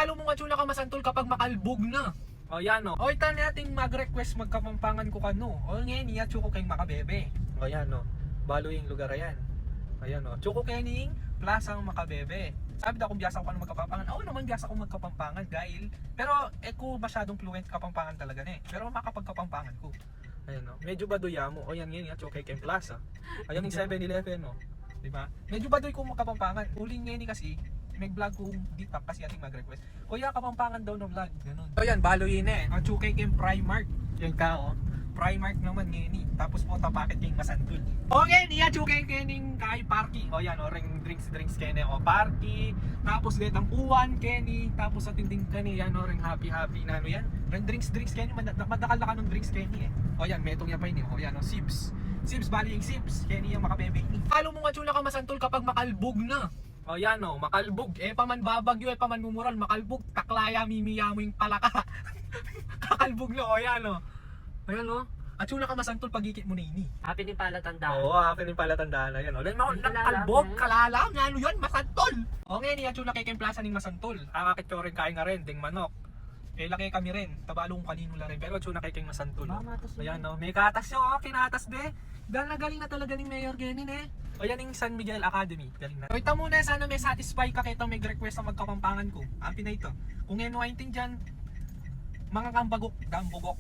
Ipalo mo nga tsula ka masantol kapag makalbog na. O yan o. O itan nating mag-request magkapampangan ko kano. O ngayon niya chuko kayong makabebe. O yan o. Balo yung lugar yan. Ayan o. Chuko kening Plasang Makabebe. Sabi daw kung biyasa ko ano magkapampangan. Oo naman biyasa ko magkapampangan dahil. Pero ko masyadong fluent kapampangan talaga na eh. Pero makapagkapampangan ko. Ayan o. Medyo baduya mo. O yan ngayon niya chuko kayong Plaza. Ayan yung 7-Eleven o. Diba? Medyo badoy ko magkapampangan. Uling ngayon kasi mag-vlog kung di pa kasi ating mag-request. Kuya, kapampangan daw na vlog. Ganun. So yan, balo yun eh. Ang chukay kayong Primark. Yan ka oh. Primark naman ngayon eh. Tapos po tapaket kayong masandul. Okay, niya chukay kayong kay Parky. O yan o, drinks kene o Parky. Tapos getang uwan keni. Tapos sa tinding kani yan o, ring happy na ano yan. Ring drinks keni. Madakal na ka ng drinks keni eh. O yan, metong yan pa yun eh. O yan o, Sibs, bali yung Sibs. Keni yung makabebe. Halo mo nga tsula ka masantol kapag makalbog na. O yan o, makalbog. Paman babagyo, paman mumural, makalbog. Taklaya, mimiya mo yung palaka. Kakalbog na, o yan o. Ayan o. At tsula ka masantol pagikit mo na ini. Happy din pala tandaan. Oo, happy din pala tandaan na yan o. Nakalbog, kalala, nga ano yan, masantol. O ngayon, at tsula kay Kem Plaza ning masantol. Akakit ko rin kain nga rin, ding manok. Laki kami rin, tabalong kanino lang rin. Pero at tsula kay Kem masantol. Ayan o, may katas yun, pinatas de. Dahil nagaling na talaga ng Mayor Genin eh. O yan yung San Miguel Academy. Galing na. O ito muna, sana may satisfy ka kaya may request sa magkapampangan ko. Ampi na ito. Kung ngayon dyan, mga kambagok, dambugok.